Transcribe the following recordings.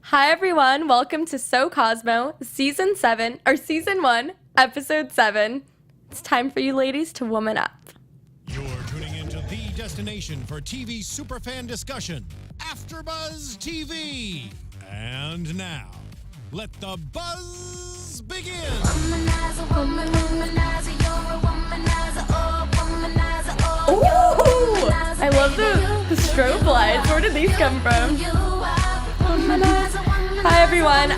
Hi everyone, welcome to So Cosmo, Season 1, Episode 7. It's time for you ladies to woman up. You're tuning into the destination for TV superfan discussion, AFTERBUZZ TV. And now, let the buzz begin. Womanizer, woman, womanizer, you're a womanizer, oh, womanizer, oh, Ooh! I love the strobe lights. Where did these come from? Hi everyone,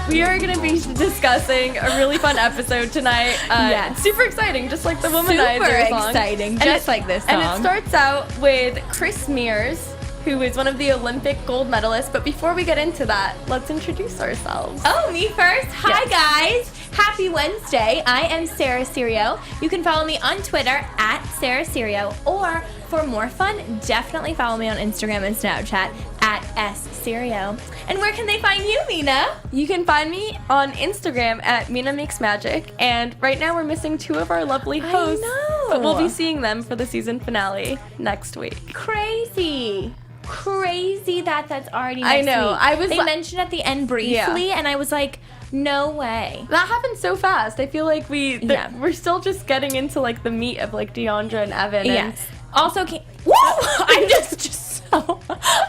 we are going to be discussing a really fun episode tonight. Yes. Super exciting, just like the Womanizer Super song. exciting, just like this song. And it starts out with Chris Mears, who is one of the Olympic gold medalists. But before we get into that, let's introduce ourselves. Oh, me first? Hi, Yes. guys. Happy Wednesday. I am Serio. You can follow me on Twitter at Serio, or for more fun, definitely follow me on Instagram and Snapchat at Serio. And where can they find you, Mina? You can find me on Instagram at Mina Makes Magic. And right now we're missing two of our lovely hosts. know. But we'll be seeing them for the season finale next week. Crazy that's already next I know. week. They mentioned at the end briefly, and I was like, no way. That happened so fast. I feel like Yeah. we're still just getting into like the meat of like Deandra and Evan. Yes. Also, I'm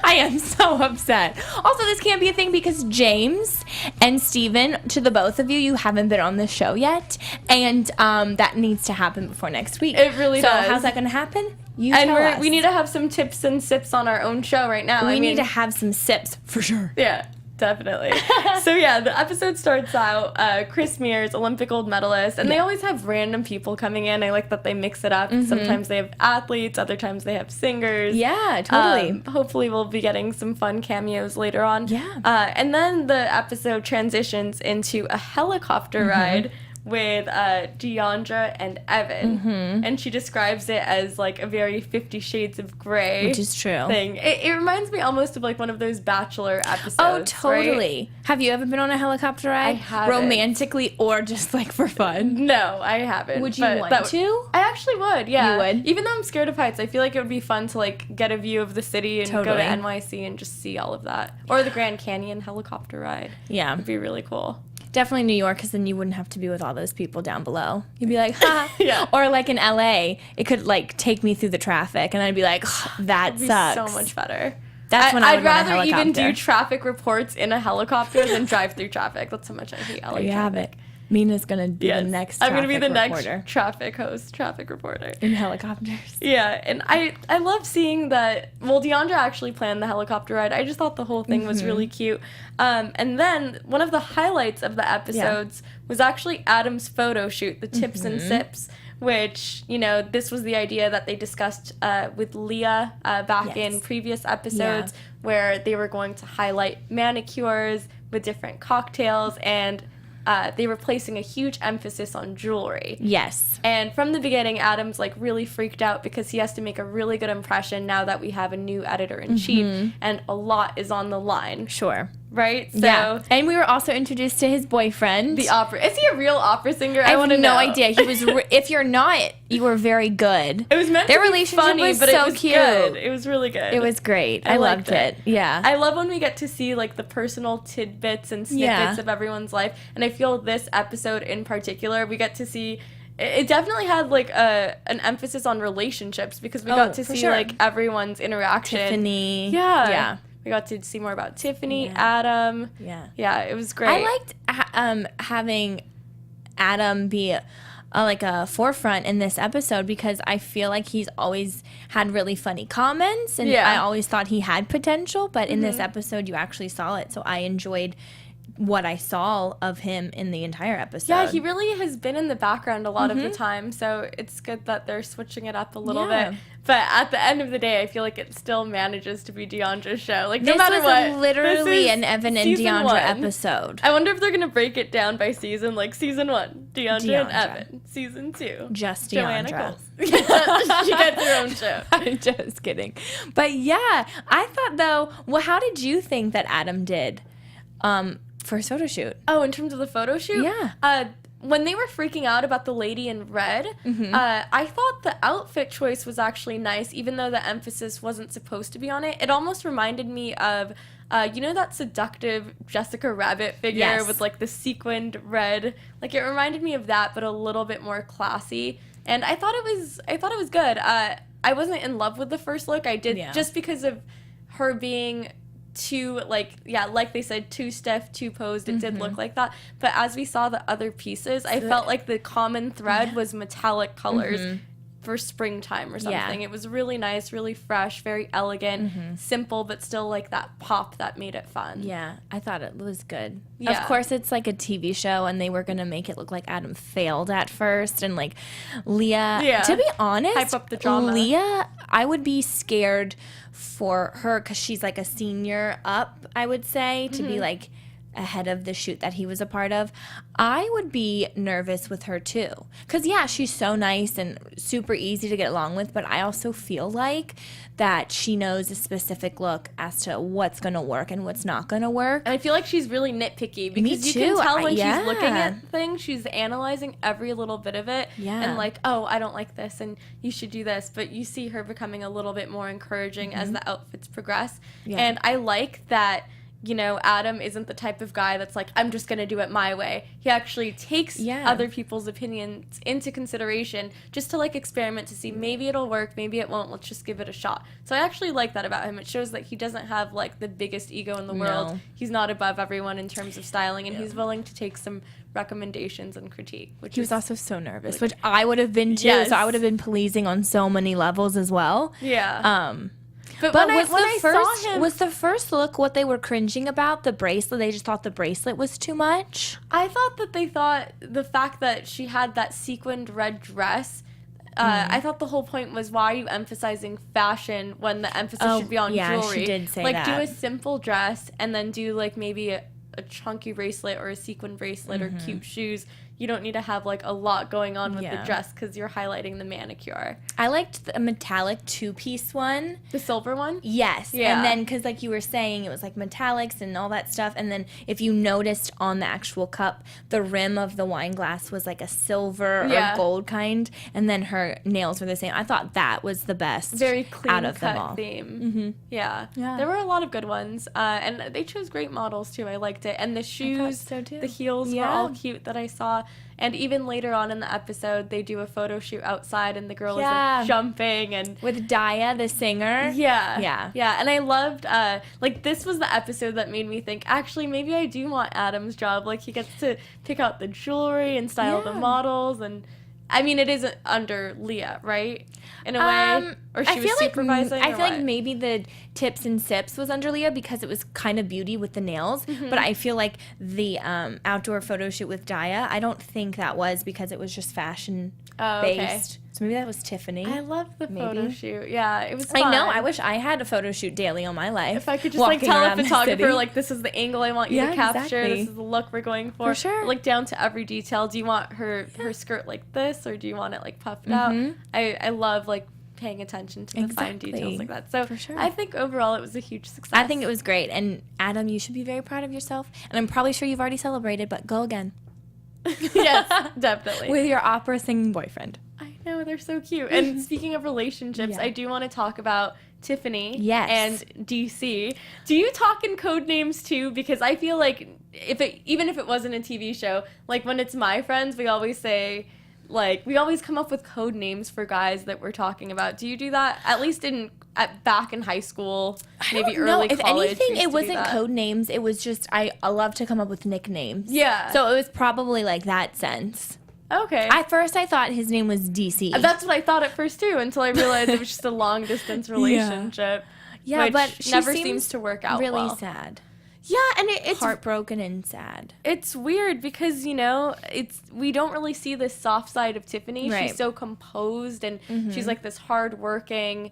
I am so upset. Also, this can't be a thing because James and Steven, to the both of you, you haven't been on the show yet, and that needs to happen before next week. It really does. So how's that going to happen? You And tell us. we need to have some tips and sips on our own show right now. We need to have some sips for sure. Yeah, definitely. So yeah, the episode starts out, Chris Mears, Olympic gold medalist, and they always have random people coming in. I like that they mix it up. Sometimes they have athletes, other times they have singers. Yeah, totally. Hopefully we'll be getting some fun cameos later on. Yeah. And then the episode transitions into a helicopter ride with Deandra and Evan. And she describes it as like a very 50 Shades of Grey Which is true. thing. It reminds me almost of like one of those Bachelor episodes. Oh, totally. Right? Have you ever been on a helicopter ride? I haven't. Romantically or just like for fun? No, I haven't. Would you but want to? I actually would, yeah. You would? Even though I'm scared of heights, I feel like it would be fun to like get a view of the city and go to Totally. NYC and just see all of that. Or the Grand Canyon helicopter ride. Yeah. It'd be really cool. Definitely New York, because then you wouldn't have to be with all those people down below. You'd be like, ha. Yeah. Or like in LA, it could like take me through the traffic, and I'd be like, that It'd be sucks. so much better. That's when I would want a rather even helicopter. do traffic reports in a helicopter than drive through traffic. That's how much I hate LA There you have traffic. it. Mina's gonna be the next. I'm gonna be the traffic reporter next traffic host, traffic reporter. in helicopters. Yeah, and I love seeing that. Well, Deandra actually planned the helicopter ride. I just thought the whole thing was really cute. And then one of the highlights of the episodes was actually Adam's photo shoot, the tips and sips, which, you know, this was the idea that they discussed with Leah back in previous episodes, where they were going to highlight manicures with different cocktails, and they were placing a huge emphasis on jewelry. Yes. And from the beginning, Adam's like really freaked out because he has to make a really good impression now that we have a new editor-in-chief, and a lot is on the line, Sure. right? So Yeah. And we were also introduced to his boyfriend. the opera. Is he a real opera singer? I want have to no know. idea. He was. If you're not, you were very good. It was meant Their to be relationship funny, was but so it was cute. good. It was really good. It was great. I I liked loved it. Yeah. I love when we get to see like the personal tidbits and snippets Yeah. of everyone's life, and I feel this episode in particular, we get to see. It definitely had like an emphasis on relationships because we got to for see sure. like everyone's interaction. Tiffany. Yeah. Yeah. We got to see more about Tiffany, Yeah. Adam. Yeah. Yeah, it was great. I liked having Adam be like a forefront in this episode because I feel like he's always had really funny comments, and Yeah. I always thought he had potential, but in this episode you actually saw it, so I enjoyed what I saw of him in the entire episode. Yeah, he really has been in the background a lot of the time, so it's good that they're switching it up a little Yeah. bit. But at the end of the day, I feel like it still manages to be Deandra's show. Like, no This matter was what, literally this is an Evan and season Deandra 1. episode. I wonder if they're gonna break it down by season, like season 1, Deandra and Deandra. Evan. Season 2, Just Joanna Deandra. Coles. She gets her own show. I'm just kidding. But yeah, I thought though, well, how did you think that Adam did for his photo shoot? Oh, in terms of the photo shoot? Yeah. When they were freaking out about the lady in red, I thought the outfit choice was actually nice, even though the emphasis wasn't supposed to be on it. It almost reminded me of you know that seductive Jessica Rabbit figure Yes. with like the sequined red? Like it reminded me of that, but a little bit more classy. And I thought it was good. I wasn't in love with the first look. I did just because of her being too like they said, too stiff, too posed. It did look like that. But as we saw the other pieces, I felt like the common thread was metallic colors for springtime or something. It was really nice, really fresh, very elegant, simple, but still like that pop that made it fun. Yeah, I thought it was good. Yeah. Of course, it's like a TV show, and they were going to make it look like Adam failed at first, and like Leah, to be honest, Hype up the drama. Leah, I would be scared for her because she's like a senior up, I would say, to be like ahead of the shoot that he was a part of. I would be nervous with her too. Because, yeah, she's so nice and super easy to get along with, but I also feel like that she knows a specific look as to what's going to work and what's not going to work. And I feel like she's really nitpicky because Me you too. can tell when Yeah. she's looking at things, she's analyzing every little bit of it. Yeah. And like, oh, I don't like this and you should do this. But you see her becoming a little bit more encouraging as the outfits progress. Yeah. And I like that, you know, Adam isn't the type of guy that's like, I'm just going to do it my way. He actually takes other people's opinions into consideration just to like experiment to see maybe it'll work, maybe it won't. Let's just give it a shot. So I actually like that about him. It shows that he doesn't have like the biggest ego in the world. He's not above everyone in terms of styling, and he's willing to take some recommendations and critique. Which He was also so nervous, which I would have been too. Yes. So I would have been pleasing on so many levels as well. yeah. But when was I saw him, was the first look what they were cringing about? The bracelet? They just thought the bracelet was too much? I thought that they thought the fact that she had that sequined red dress, I thought the whole point was, why are you emphasizing fashion when the emphasis should be on jewelry? She did say like, that. do a simple dress and then do like maybe a chunky bracelet or a sequin bracelet or cute shoes. You don't need to have like a lot going on with the dress because you're highlighting the manicure. I liked the metallic two-piece one. The silver one? Yes. Yeah. And then, because like you were saying, it was like metallics and all that stuff. And then if you noticed on the actual cup, the rim of the wine glass was like a silver or gold kind. And then her nails were the same. I thought that was the best Very clean out of them all. cut theme. Yeah. There were a lot of good ones. And they chose great models too. I liked it. And the shoes, so too. the heels were all cute that I saw. And even later on in the episode, they do a photo shoot outside and the girl is like jumping and with Daya, the singer. Yeah. And I loved, like, this was the episode that made me think, actually, maybe I do want Adam's job. Like, he gets to pick out the jewelry and style the models. And, I mean, it is under Leah, right? In a way? Or she was supervising? I feel like maybe the tips and sips was under Leah because it was kind of beauty with the nails. But I feel like the outdoor photo shoot with Daya, I don't think that was because it was just fashion based. So maybe that was Tiffany. I love the photo shoot. Yeah, it was fun. I know. I wish I had a photo shoot daily on my life. If I could just like walking tell a around the photographer city. like, this is the angle I want you to capture. Exactly. This is the look we're going for. For sure. Like down to every detail. Do you want her skirt like this, or do you want it like puffed out? I love like paying attention to the fine details like that. So For sure. I think overall it was a huge success. I think it was great. And Adam, you should be very proud of yourself. And I'm probably sure you've already celebrated, but go again. Yes, definitely. With your opera singing boyfriend. I know, they're so cute. And speaking of relationships, I do want to talk about Tiffany Yes. and DC. Do you talk in code names too? Because I feel like even if it wasn't a TV show, like when it's my friends, we always say, like, we always come up with code names for guys that we're talking about. Do you do that? At least back in high school, maybe early if college. anything, we used it to do wasn't that. code names. It was just I love to come up with nicknames. Yeah. So it was probably like that sense. Okay. At first, I thought his name was DC. That's what I thought at first too, until I realized it was just a long distance relationship. yeah, which but she never seems seems to work out really well. sad, Yeah, and it's heartbroken and sad. It's weird because, you know, we don't really see this soft side of Tiffany. Right. She's so composed and she's like this hardworking,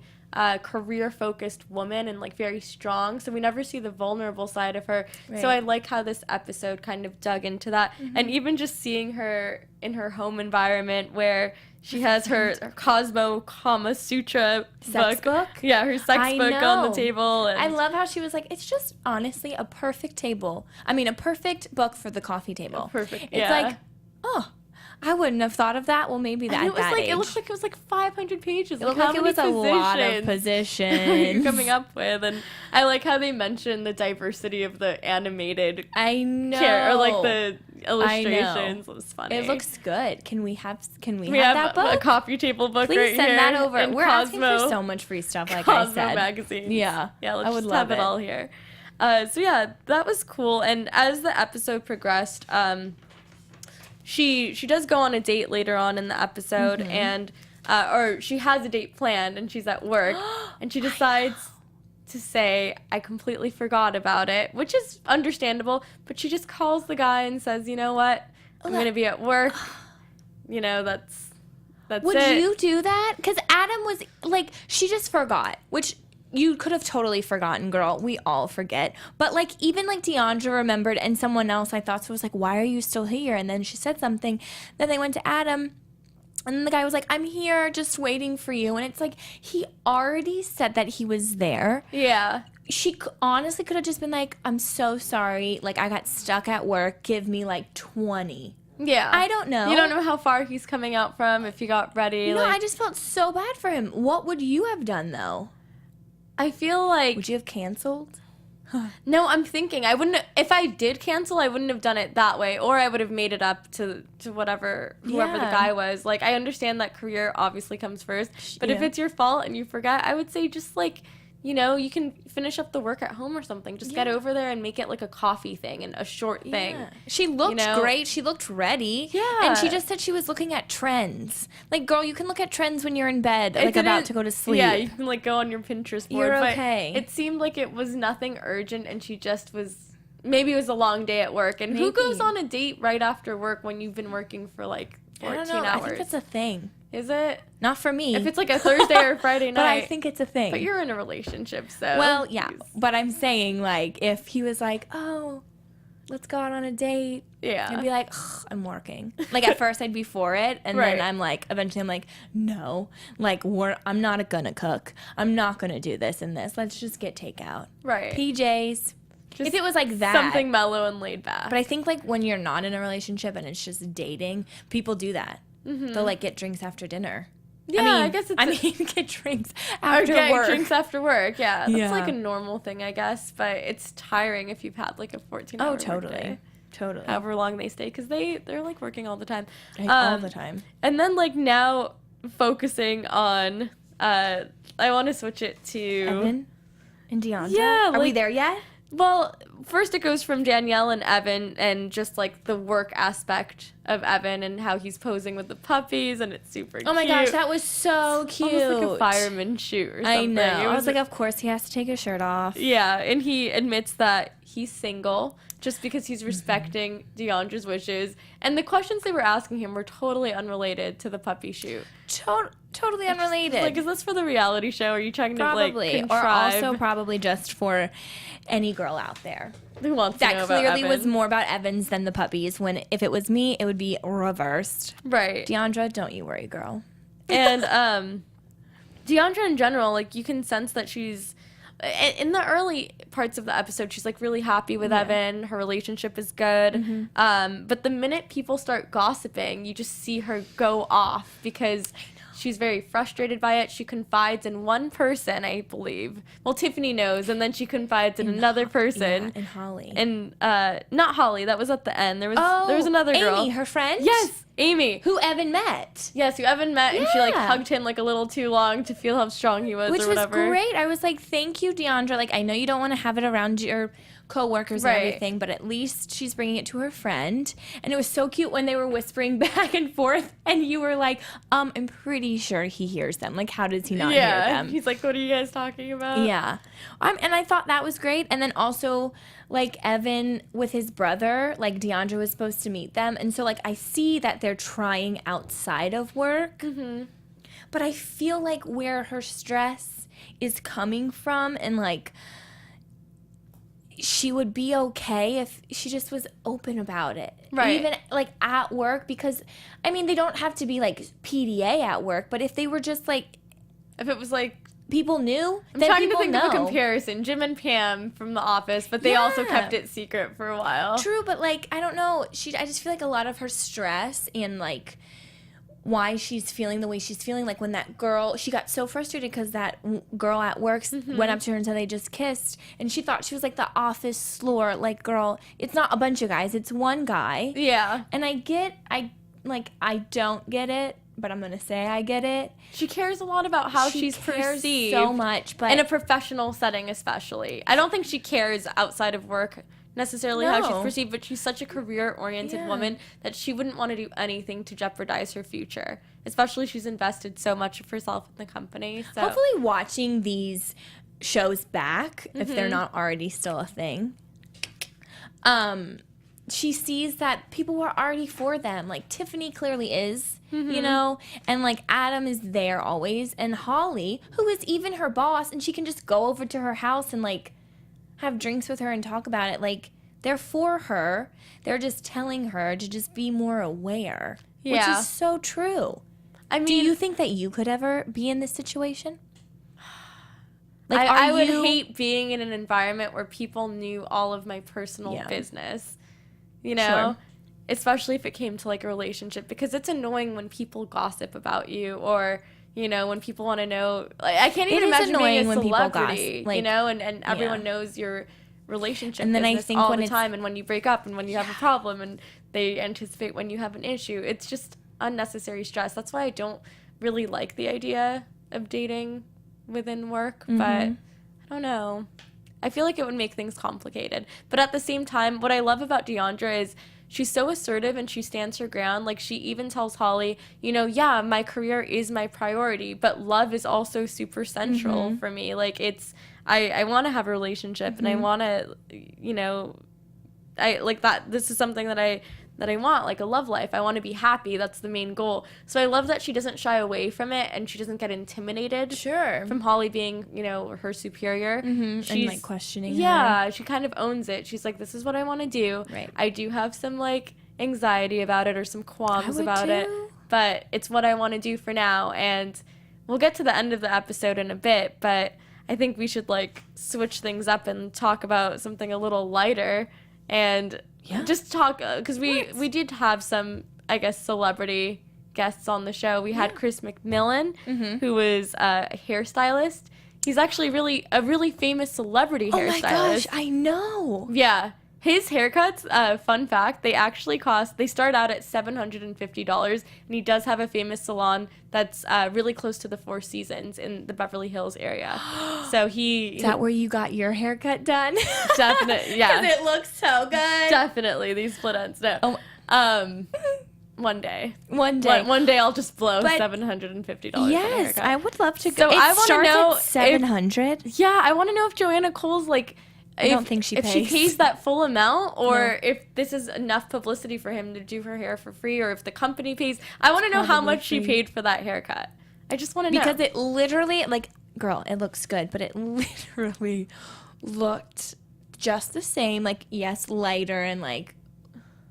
career-focused woman and like very strong. So we never see the vulnerable side of her. Right. So I like how this episode kind of dug into that. And even just seeing her in her home environment where she has her Cosmo Kama Sutra Sex book? Yeah, her sex I book on the know. table. And I love how she was like, it's just honestly a perfect table. I mean, a perfect book for the coffee table. Perfect, It's yeah. like, oh, I wouldn't have thought of that. Well, maybe And that. it was that like age. it looked like it was like 500 pages. It looked like it was a lot of positions you're coming up with, and I like how they mention the diversity of the animated I know. or like the illustrations. It was funny. It looks good. Can we have we have have that book? a coffee table book Please right send here. that over. And We're asking for Cosmo- so much free stuff, like Cosmo I said. magazines. Yeah, yeah. Let's I would just love have it all here. So yeah, that was cool. And as the episode progressed, she does go on a date later on in the episode, and or she has a date planned, and she's at work, and she decides to say, "I completely forgot about it," which is understandable. But she just calls the guy and says, "You know what? I'm gonna be at work. You know, that's Would it." you do that? Because Adam was like, she just forgot, which you could have totally forgotten, girl. We all forget. But like, even like Deandra remembered, and someone else I thought so was like, why are you still here? And then she said something. Then they went to Adam, and then the guy was like, I'm here just waiting for you. And it's like, he already said that he was there. Yeah. She honestly could have just been like, I'm so sorry. Like, I got stuck at work. Give me like 20. Yeah. I don't know. You don't know how far he's coming out from, if he got ready. No, like, I just felt so bad for him. What would you have done, though? I feel like... Would you have canceled? No, I'm thinking I wouldn't. If I did cancel, I wouldn't have done it that way, or I would have made it up to whoever the Yeah. guy was. Like, I understand that career obviously comes first, but if Yeah. it's your fault and you forget, I would say just like, you know, you can finish up the work at home or something. Just get Yeah. over there and make it like a coffee thing and a short thing. Yeah. She looked know? great. She looked ready. Yeah. And she just said she was looking at trends. Like, girl, you can look at trends when you're in bed, It like about didn't- to go to sleep. Yeah, you can like go on your Pinterest board. You're but okay. It seemed like it was nothing urgent, and she just was. Maybe it was a long day at work, and who goes Maybe. on a date right after work when you've been working for like 14 I don't know. hours? I think that's a thing. Is it? Not for me. If it's like a Thursday or Friday night. but I think it's a thing. But you're in a relationship, so. well, yeah. Jeez. But I'm saying, like, if he was like, oh, let's go out on a date. Yeah. I'd be like, ugh, I'm working. Like, at first I'd be for it. And Right. then I'm like, eventually I'm like, no. Like, I'm not gonna cook. I'm not gonna do this and this. Let's just get takeout. Right. PJs. Just if it was like that. Something mellow and laid back. But I think, like, when you're not in a relationship and it's just dating, people do that. They'll, like, get drinks after dinner. yeah, I guess it's. I mean, get drinks after get work. drinks after work. Yeah, that's Yeah. like a normal thing, I guess. But it's tiring if you've had like a 14-hour Oh, totally. workday. Totally. However long they stay, because they're like working all the time. All the time. And then like now focusing on, I want to switch it to. Evan and Deandra? Yeah, Are we like- there yet? Well, first it goes from Danielle and Evan, and just like the work aspect of Evan and how he's posing with the puppies, and it's super cute. Oh my gosh, that was so cute. Almost like a fireman shoot or something. I know. It I was like, of course he has to take his shirt off. yeah, and he admits that he's single just because he's respecting Deandra's wishes. And the questions they were asking him were totally unrelated to the puppy shoot. Totally unrelated. Like, is this for the reality show? Are you trying to probably. like Or contrive? also probably just for any girl out there. Who wants to That know about clearly was Evan? more about Evans than the puppies. When if it was me, it would be reversed. Right. Deandra, don't you worry, girl. And Deandra in general, like, you can sense that she's in the early parts of the episode, she's like really happy with Evan. Her relationship is good. But the minute people start gossiping, you just see her go off because she's very frustrated by it. She confides in one person, I believe. Well, Tiffany knows, and then she confides in another person. Yeah, and Holly. And not Holly. That was at the end. There was another girl. Amy, her friend? Yes, Amy. Who Evan met. Yes, who Evan met, and she like Yeah. hugged him like a little too long to feel how strong he was, Which or was whatever. great. I was like, thank you, Deandra. Like, I know you don't want to have it around your coworkers Right. and everything, but at least she's bringing it to her friend. And it was so cute when they were whispering back and forth, and you were like, I'm pretty sure he hears them. Like, how does he not hear them? He's like, "What are you guys talking about?" Yeah. And I thought that was great. And then also, like, Evan with his brother, like, Deandra was supposed to meet them. And so, like, I see that they're trying outside of work. Mm-hmm. But I feel like where her stress is coming from, and, like, she would be okay if she just was open about it. Right. Even, like, at work. Because, I mean, they don't have to be, like, PDA at work. But if they were just, like, If it was like people knew, I'm then trying to people think know. of a comparison. Jim and Pam from The Office, but they also Yeah. kept it secret for a while. True, but like I don't know. I just feel like a lot of her stress and like why she's feeling the way she's feeling. Like when that girl, she got so frustrated because that girl at work went up to her and said they just kissed, and she thought she was like the office slore. Like, girl, it's not a bunch of guys, it's one guy. Yeah. And I don't get it, but I'm gonna say I get it. She cares a lot about how she's cares perceived. so much, but in a professional setting especially. I don't think she cares outside of work necessarily how she's No. perceived, but she's such a career-oriented Yeah. woman that she wouldn't want to do anything to jeopardize her future. Especially she's invested so much of herself in the company. So hopefully watching these shows back, if they're not already still a thing, she sees that people were already for them. Like Tiffany clearly is, you know, and like Adam is there always, and Holly, who is even her boss, and she can just go over to her house and like have drinks with her and talk about it. Like, they're for her. They're just telling her to just be more aware, which Yeah. is so true. I mean, Do you think that you could ever be in this situation? Like, I would you- hate being in an environment where people knew all of my personal Yeah. business. You know? Sure. Especially if it came to like a relationship, because it's annoying when people gossip about you, or you know, when people want to know, like, I can't It even is imagine being annoying a when people celebrity, gossip, like, you know, and everyone yeah. knows your relationship And then I business think all when the it's- time, and when you break up, and when you have a problem, and they anticipate when you have an issue. It's just unnecessary stress. That's why I don't really like the idea of dating within work, but I don't know. I feel like it would make things complicated. But at the same time, what I love about Deandra is she's so assertive and she stands her ground. Like, she even tells Holly, you know, yeah, my career is my priority, but love is also super central for me. Like, it's, I want to have a relationship and I want to, you know, I like that. This is something that I want, like a love life. I want to be happy. That's the main goal. So I love that she doesn't shy away from it, and she doesn't get intimidated Sure. from Holly being, you know, her superior. and like questioning her. Yeah, she kind of owns it. She's like, this is what I want to do. Right. I do have some like anxiety about it or some qualms would about it, too. but it's what I want to do for now. And we'll get to the end of the episode in a bit, but I think we should like switch things up and talk about something a little lighter and just talk, because we did have some, I guess, celebrity guests on the show. We had Chris McMillan, who was a hairstylist. He's actually a really famous celebrity Oh hairstylist. my gosh, I know. Yeah. His haircuts, fun fact, they start out at $750, and he does have a famous salon that's really close to the Four Seasons in the Beverly Hills area. So Is that where you got your haircut done? definitely, yeah. Because it looks so good. Definitely, these split ends. No. One day. One day. One day I'll just blow But- $750 on a Yes, haircut. I would love to So go. I It wanna starts know at 700. Yeah, I want to know if Joanna Cole's like. I don't think she if she pays. pays that full amount, or No. if this is enough publicity for him to do her hair for free, or if the company pays. I want to know how probably much she free. paid for that haircut. I just want to know. Because it literally, like, girl, it looks good, but it literally looked just the same. Like, yes, lighter and like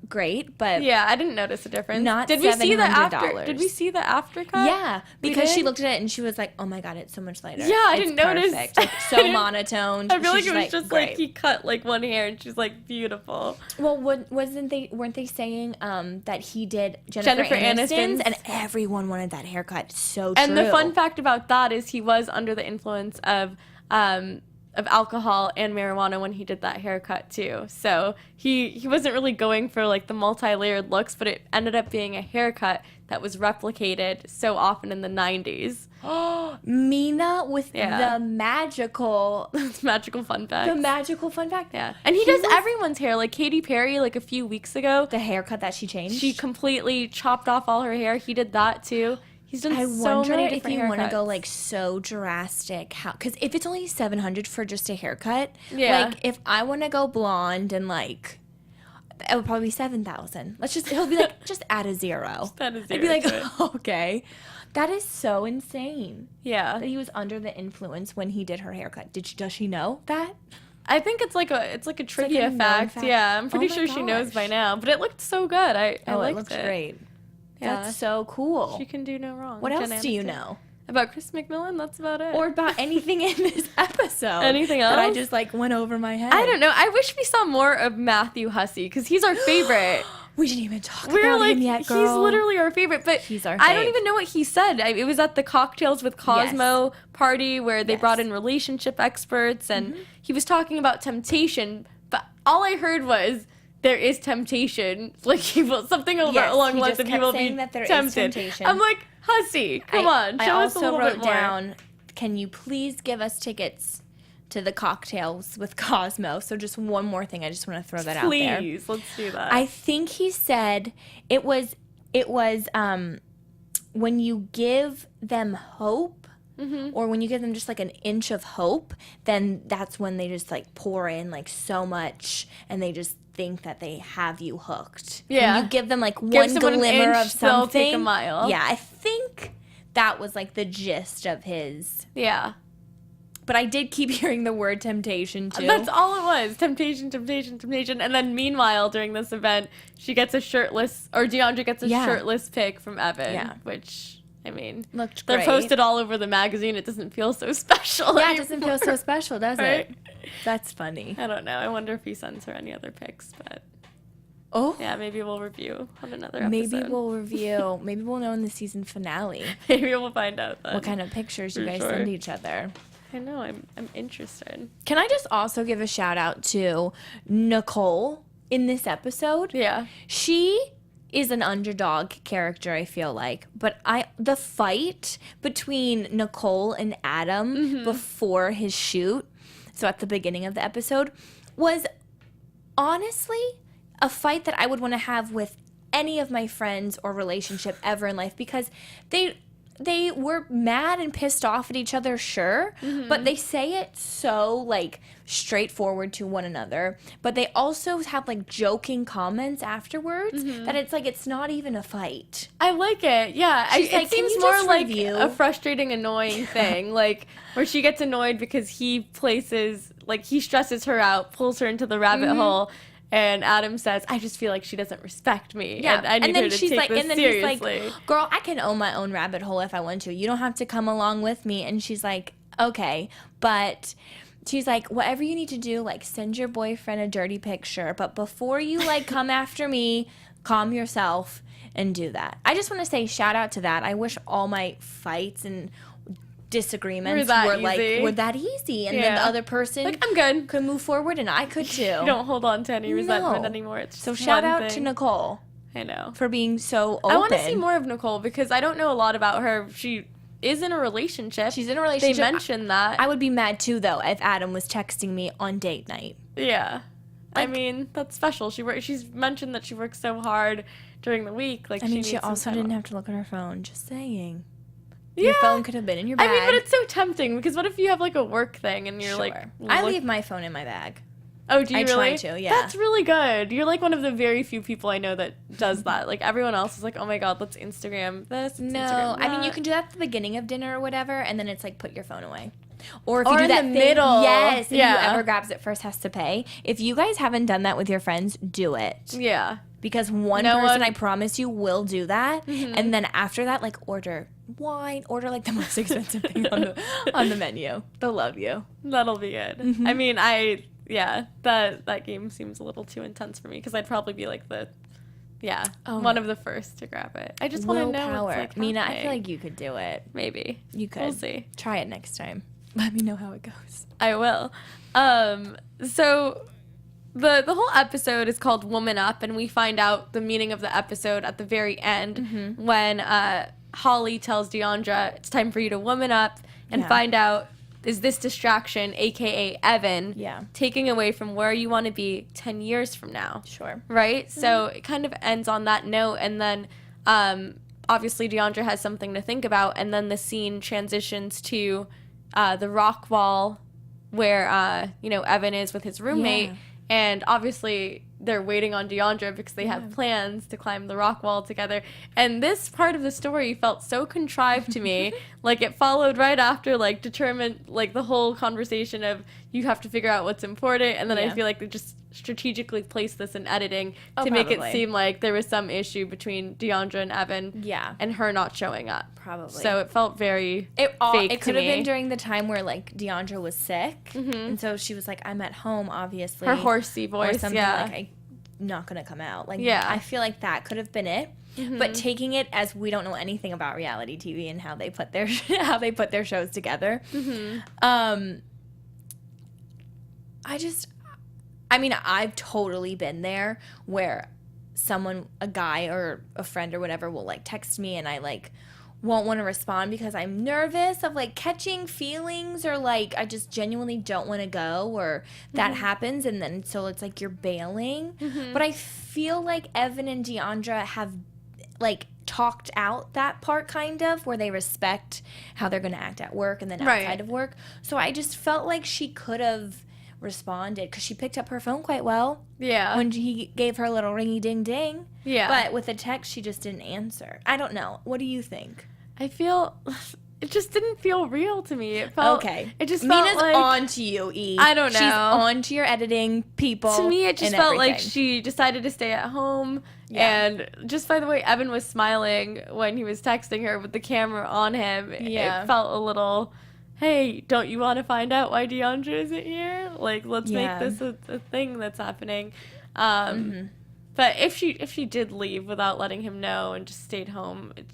great, but yeah, I didn't notice a difference. Not Did we see the after? $700. Did we see the after cut? yeah, We because she did? looked at it and she was like, "Oh my god, it's so much lighter." Yeah, I It's didn't notice. perfect. Like, I so didn't- monotone. I feel like She's it was just great. like he cut like one hair, and she's like beautiful. Well, weren't they saying that he did Jennifer Aniston's? Aniston's, and everyone wanted that haircut? So And true. the fun fact about that is he was under the influence of alcohol and marijuana when he did that haircut too. So he wasn't really going for like the multi-layered looks, but it ended up being a haircut that was replicated so often in the 90s. Mina with Yeah. the magical It's magical fun fact. fun fact. Yeah. And he does everyone's hair. Like Katy Perry, like a few weeks ago, The haircut that she changed. she completely chopped off all her hair. He did that too. He's done I so wonder many if different you want to go haircuts. like so drastic, how? Because if it's only 700 for just a haircut, Yeah. like if I want to go blonde and like, it would probably be 7,000. He'll be like, just add a zero. add a I'd be zero like, to it. okay, that is so insane. Yeah. That he was under the influence when he did her haircut. Does she know that? I think it's like a trivia known fact. fact. Yeah, I'm pretty Oh my sure she knows gosh. by now. But it looked so good. I Oh, it liked looks it. great. Yeah. That's so cool. She can do no wrong. What else Jen do you Aniston. know? About Chris McMillan, that's about it. Or about anything in this episode. Anything That I else? just like went over my head. I don't know. I wish we saw more of Matthew Hussey because he's our favorite. We didn't even talk We're about like, him yet, girl. he's literally our favorite. But He's our I don't fave. even know what he said. It was at the Cocktails with Cosmo party where they brought in relationship experts, and he was talking about temptation. But all I heard was there is temptation. Like something along he the lines just of he kept will saying be that there is tempted. temptation. I'm like, Hussey, come on, show us a little bit more. I also wrote down, can you please give us tickets to the Cocktails with Cosmo? So just one more thing. I just want to throw that out there. Please, let's do that. I think he said it was when you give them hope, or when you give them just like an inch of hope, then that's when they just like pour in like so much, and they just think that they have you hooked. Yeah. When you give them like Give one someone an glimmer inch, of they'll something. take a mile. Yeah, I think that was like the gist of his. Yeah. But I did keep hearing the word temptation too. That's all it was. Temptation, temptation, temptation. And then meanwhile, during this event, she gets a shirtless, or DeAndre gets a shirtless pic from Evan. Yeah. Which, I mean, Looked they're great. posted all over the magazine. It doesn't feel so special Yeah, it doesn't feel so anymore. special, does Right? it? That's funny. I don't know. I wonder if he sends her any other pics, but Oh. yeah, maybe we'll review on another episode. Maybe we'll review. Maybe we'll know in the season finale Maybe we'll find out then. what kind of pictures you For guys sure. send each other. I know. I'm interested. Can I just also give a shout out to Nicole in this episode? Yeah. She is an underdog character, I feel like. But the fight between Nicole and Adam before his shoot, so at the beginning of the episode, was honestly a fight that I would want to have with any of my friends or relationship ever in life, because they were mad and pissed off at each other, sure, but they say it so like straightforward to one another, but they also have like joking comments afterwards that it's like it's not even a fight. I like it. Yeah. She's like, it "Can seems you more just like review?" a frustrating, annoying thing. Like where she gets annoyed because he stresses her out, pulls her into the rabbit hole. And Adam says, "I just feel like she doesn't respect me, and I need her to take this seriously." He's like, "Girl, I can own my own rabbit hole if I want to. You don't have to come along with me." And she's like, "Okay," but she's like, "Whatever you need to do, like send your boyfriend a dirty picture, but before you like come after me, calm yourself and do that." I just want to say shout out to that. I wish all my fights and disagreements were that easy, and then the other person like, I'm good. could move forward, and I could too. You don't hold on to any resentment No. anymore. It's So just shout one out thing. to Nicole I know. for being so open. I want to see more of Nicole because I don't know a lot about her. She is in a relationship. She's in a relationship. They mentioned that. I would be mad too, though, if Adam was texting me on date night. Yeah. I Like- mean, that's special. She's mentioned that she works so hard during the week. Like I mean, needs she some also time didn't off. have to look at her phone. Just saying. Yeah. Your phone could have been in your bag. I mean, but it's so tempting because what if you have like a work thing and you're Sure. like, I look- leave my phone in my bag. Oh, do you I try really? to, yeah. That's really good. You're like one of the very few people I know that does that. Like everyone else is like, oh my god, let's Instagram this. No, Instagram I mean, you that." can do that at the beginning of dinner or whatever, and then it's like put your phone away. Or if Or you do in that the thing, middle. yes, and Yeah. whoever grabs it first has to pay. If you guys haven't done that with your friends, do it. Yeah. Because one No person, one- I promise you, will do that. And then after that, like, order wine, order like the most expensive thing on the menu. They'll love you. That'll be good. Mm-hmm. I mean, that game seems a little too intense for me because I'd probably be like one of the first to grab it. I just want to know Willpower. what's like Mina, I happening. feel like you could do it. Maybe You could. We'll see. Try it next time. Let me know how it goes. I will. So the whole episode is called Woman Up, and we find out the meaning of the episode at the very end when Holly tells Deandra it's time for you to woman up and Yeah. find out is this distraction, aka Evan, Yeah. taking away from where you want to be 10 years from now. Sure. Right? So it kind of ends on that note, and then obviously Deandra has something to think about, and then the scene transitions to the rock wall where Evan is with his roommate, Yeah. and obviously they're waiting on Deandra because they have plans to climb the rock wall together. And this part of the story felt so contrived to me. Like it followed right after the whole conversation of you have to figure out what's important, and then I Yeah. feel like they just strategically placed this in editing Oh, to make it probably. seem like there was some issue between Deandra and Evan. Yeah. And her not showing up. Probably. So it felt very It fake could to have been me. during the time where like Deandra was sick, and so she was like, "I'm at home, obviously." Her horsey or voice, something yeah. like, "I'm not gonna come out." Like, Yeah. I feel like that could have been it. But taking it as we don't know anything about reality TV and how they put their shows together, I mean, I've totally been there where someone, a guy or a friend or whatever, will like text me and I like won't want to respond because I'm nervous of like catching feelings or like I just genuinely don't want to go or that happens and then so it's like you're bailing. But I feel like Evan and Deandra have like talked out that part kind of where they respect how they're going to act at work and then outside Right. of work. So I just felt like she could have responded because she picked up her phone quite well Yeah. when he gave her a little ringy ding ding. Yeah. But with the text, she just didn't answer. I don't know. What do you think? I feel it just didn't feel real to me. It felt Okay. It just Mina's felt like on to you, E. I don't She's know. on to your editing people. to me it just and felt like everything. she decided to stay at home. Yeah. And just by the way Evan was smiling when he was texting her with the camera on him, Yeah. it felt a little, hey, don't you want to find out why Deandra isn't here? Like, let's Yeah. make this a thing that's happening. But if she did leave without letting him know and just stayed home, it's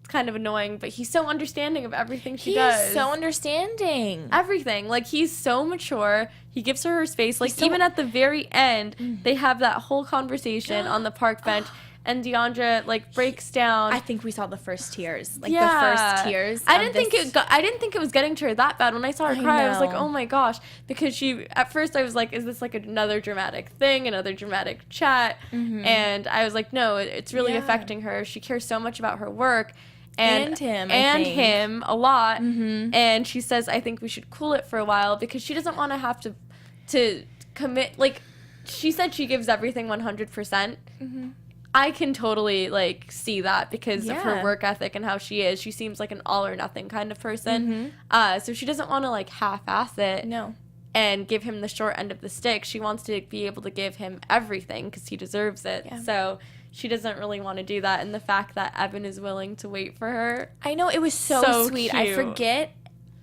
kind of annoying. But he's so understanding of everything she He does. is so understanding. Everything. Like, he's so mature. He gives her space. Like, so- even at the very end, they have that whole conversation on the park bench, and Deandra, like, breaks down. I think we saw the first tears. Like, Yeah. the first tears. I of didn't think this- I didn't think it was getting to her that bad. When I saw her I cry, I was like, know. oh my gosh. Because at first I was like, is this like another dramatic thing, another dramatic chat? And I was like, no, it's really Yeah. affecting her. She cares so much about her work. And him, I and think. him a lot. And she says, I think we should cool it for a while because she doesn't want to have to commit. Like, she said she gives everything 100%. I can totally, like, see that because of her Yeah. work ethic and how she is. She seems like an all or nothing kind of person. So she doesn't want to, like, half-ass it No. and give him the short end of the stick. She wants to be able to give him everything because he deserves it. Yeah. So she doesn't really want to do that. And the fact that Evan is willing to wait for her. I know, it was so sweet. I cute. forget.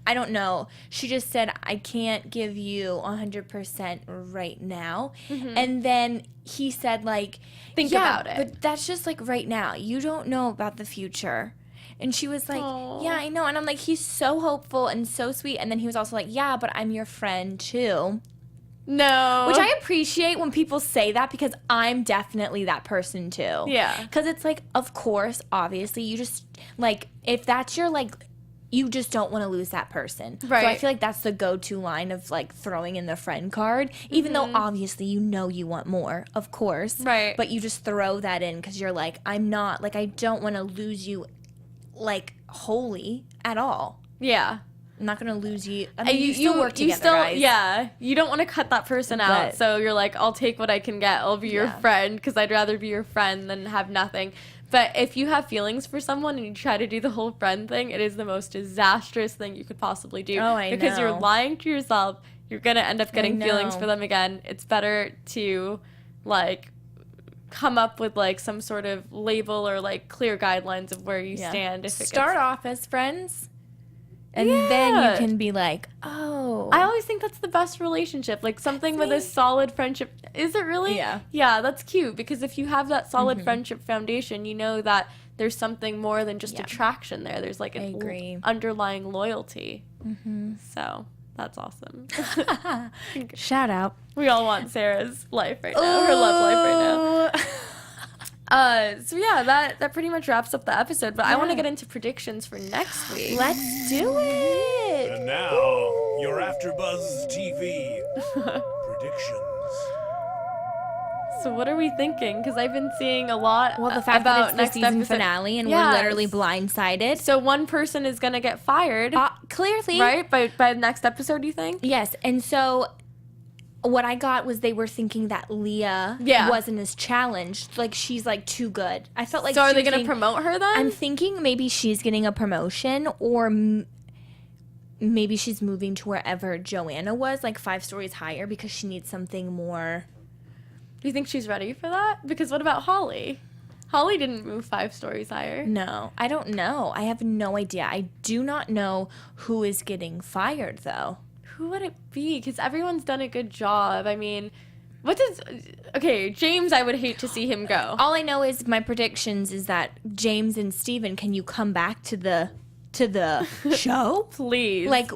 I don't know. She just said, I can't give you 100% right now. And then he said, like, Think yeah, about it. but that's just, like, right now. You don't know about the future. And she was like, Aw. yeah, I know. And I'm like, he's so hopeful and so sweet. And then he was also like, yeah, but I'm your friend, too. No. Which I appreciate when people say that because I'm definitely that person too. Yeah. Because it's like, of course, obviously, you just, like, if that's your, like, you just don't want to lose that person. So I Right. feel like that's the go-to line of, like, throwing in the friend card. Even though, obviously, you know you want more, of course. Right. But you just throw that in because you're like, I'm not, like, I don't want to lose you, like, wholly at all. Yeah. I'm not going to lose you. I mean, you you still work together, guys. Yeah, you don't want to cut that person out. But- So you're like, I'll take what I can get. I'll be your Yeah. friend because I'd rather be your friend than have nothing. But if you have feelings for someone and you try to do the whole friend thing, it is the most disastrous thing you could possibly do. Oh, I because you're know. lying to yourself. You're gonna end up getting feelings know. for them again. It's better to, like, come up with, like, some sort of label or, like, clear guidelines of where you Yeah. stand. If it Start gets- off as friends, and then Yeah. you can be like, oh, I always think that's the best relationship. Like, something with a solid friendship. Is it really? Yeah. Yeah, that's cute because if you have that solid friendship foundation, you know that there's something more than just Yeah. attraction there. There's, like, I an agree. underlying loyalty. So that's awesome. shout out. We all want Sarah's life right now, her love life right now. So yeah, that pretty much wraps up the episode. But I want to Yeah. get into predictions for next week. Let's do it. And now, your AfterBuzz TV predictions. So what are we thinking? Because I've been seeing a lot Well, the fact about that it's the next season episode. finale and Yes. we're literally blindsided. So one person is gonna get fired, Clearly, right? By the next episode, you think? Yes, and so what I got was they were thinking that Leah Yeah. wasn't as challenged. Like, she's, like, too good. I felt like So are she they was gonna getting- promote her then? I'm thinking maybe she's getting a promotion or maybe she's moving to wherever Joanna was, like 5 stories higher because she needs something more Do you think she's ready for that? Because what about Holly? Holly didn't move 5 stories higher. No, I don't know. I have no idea. I do not know who is getting fired, though. Who would it be? Because everyone's done a good job. I mean, James, I would hate to see him go. All I know is my predictions is that James and Steven, can you come back to the show? Please. Like,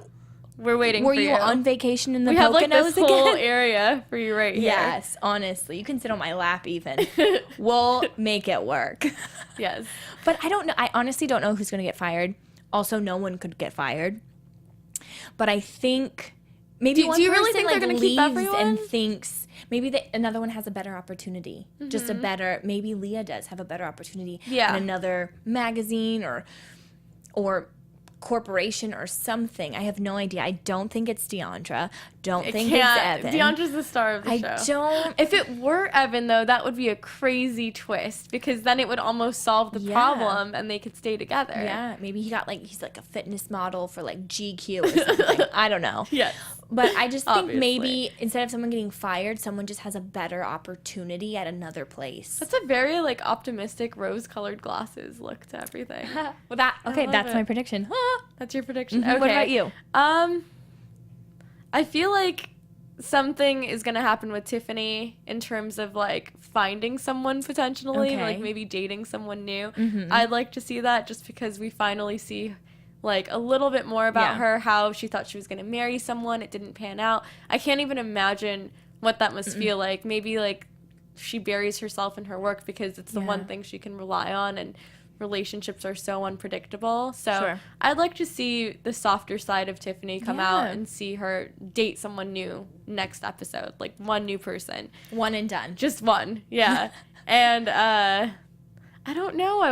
we're waiting were for you. you on vacation in the We Poconos have like this whole again? area for you right here. Yes, honestly. You can sit on my lap even. We'll make it work. Yes. But I don't know. I honestly don't know who's going to get fired. Also, no one could get fired. But I think maybe Do one you really person think they're like gonna keep leaves everyone? and thinks maybe another one has a better opportunity. Just a better, maybe Leah does have a better opportunity Yeah. in another magazine or corporation or something. I have no idea. I don't think it's Deandra. Don't think it's Evan. Deandra's the star of the I show. don't. If it were Evan, though, that would be a crazy twist because then it would almost solve the Yeah. problem and they could stay together. Yeah, maybe he's like a fitness model for like GQ or something. I don't know. Yes. But I just think Obviously. maybe instead of someone getting fired, someone just has a better opportunity at another place. That's a very like optimistic rose-colored glasses look to everything. Well, love that's it. my prediction. That's your prediction. Okay. What about you? I feel like something is gonna happen with Tiffany in terms of like finding someone potentially, Okay. like maybe dating someone new. I'd like to see that just because we finally see like a little bit more about Yeah. her, how she thought she was gonna marry someone, it didn't pan out. I can't even imagine what that must feel like. Maybe like she buries herself in her work because it's the Yeah. one thing she can rely on, and relationships are so unpredictable. So Sure. I'd like to see the softer side of Tiffany come out Yeah. and see her date someone new next episode, like one new person. One and done. Just one. Yeah. And I don't know. I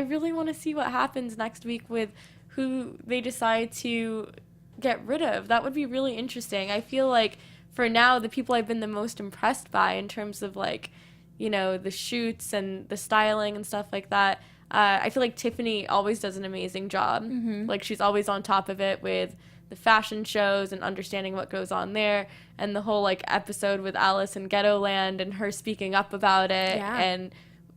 really want to see what happens next week with who they decide to get rid of. That would be really interesting. I feel like for now, the people I've been the most impressed by in terms of like, you know, the shoots and the styling and stuff like that. I feel like Tiffany always does an amazing job. Like she's always on top of it with the fashion shows and understanding what goes on there, and the whole like episode with Alice in Ghetto Land and her speaking up about it Yeah. and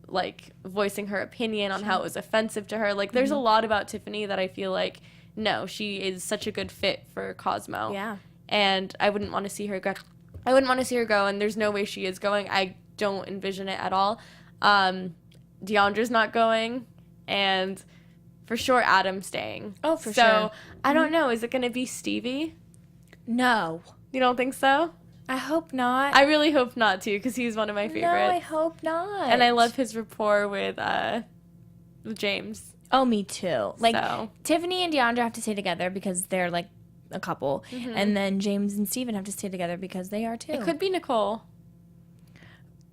like voicing her opinion on how it was offensive to her. Like there's a lot about Tiffany that I feel like, no, she is such a good fit for Cosmo. Yeah. And I wouldn't want to see her go. And there's no way she is going. I don't envision it at all. Deandra's not going, and for sure Adam's staying. Oh, for so, sure. I don't know. Is it going to be Stevie? No. You don't think so? I hope not. I really hope not, too, because he's one of my favorites. No, I hope not. And I love his rapport with James. Oh, me too. Like So. Tiffany and Deandra have to stay together because they're like a couple, and then James and Steven have to stay together because they are too. It could be Nicole.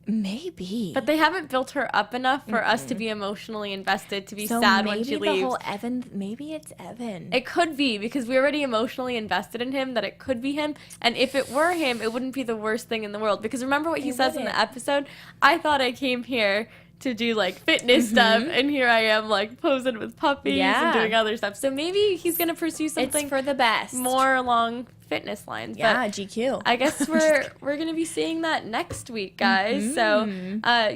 Maybe. But they haven't built her up enough for us to be emotionally invested, to be so sad maybe when she the leaves. whole Evan. Maybe it's Evan. It could be, because we're already emotionally invested in him, that it could be him. And if it were him, it wouldn't be the worst thing in the world. Because remember what he It says in the wouldn't. episode? I thought I came here to do like fitness stuff, and here I am like posing with puppies Yeah. and doing other stuff. So maybe he's gonna pursue something it's for the best. more along fitness lines. Yeah, But GQ. I guess we're gonna be seeing that next week, guys. So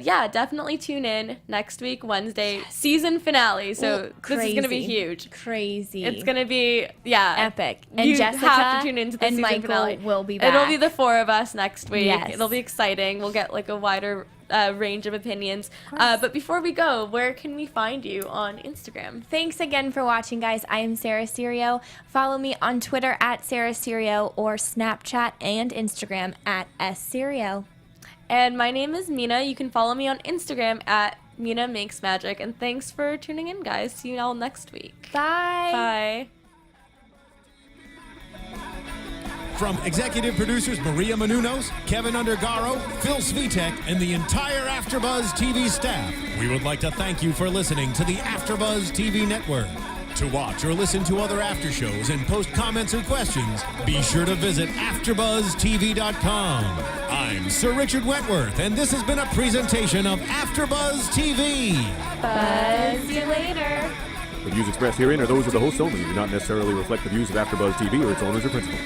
yeah, definitely tune in next week, Wednesday, season finale. So this is gonna be Crazy. huge. Crazy. It's gonna be epic. And you Jessica have to tune into the and season Michael finale. will be back. It'll be the 4 of us next week. Yes. It'll be exciting. We'll get like a wider range of opinions. But before we go, where can we find you on Instagram? Thanks again for watching, guys. I am Sarah Serio. Follow me on Twitter at Sarah Serio or Snapchat and Instagram at SSerio. And my name is Mina. You can follow me on Instagram at Mina Makes Magic. And thanks for tuning in, guys. See you all next week. Bye. Bye. From executive producers Maria Menounos, Kevin Undergaro, Phil Svitek, and the entire AfterBuzz TV staff, we would like to thank you for listening to the AfterBuzz TV network. To watch or listen to other after shows and post comments or questions, be sure to visit AfterBuzzTV.com. I'm Sir Richard Wentworth, and this has been a presentation of AfterBuzz TV. Buzz you later. The views expressed herein are those of the hosts only and do not necessarily reflect the views of AfterBuzz TV or its owners or principals.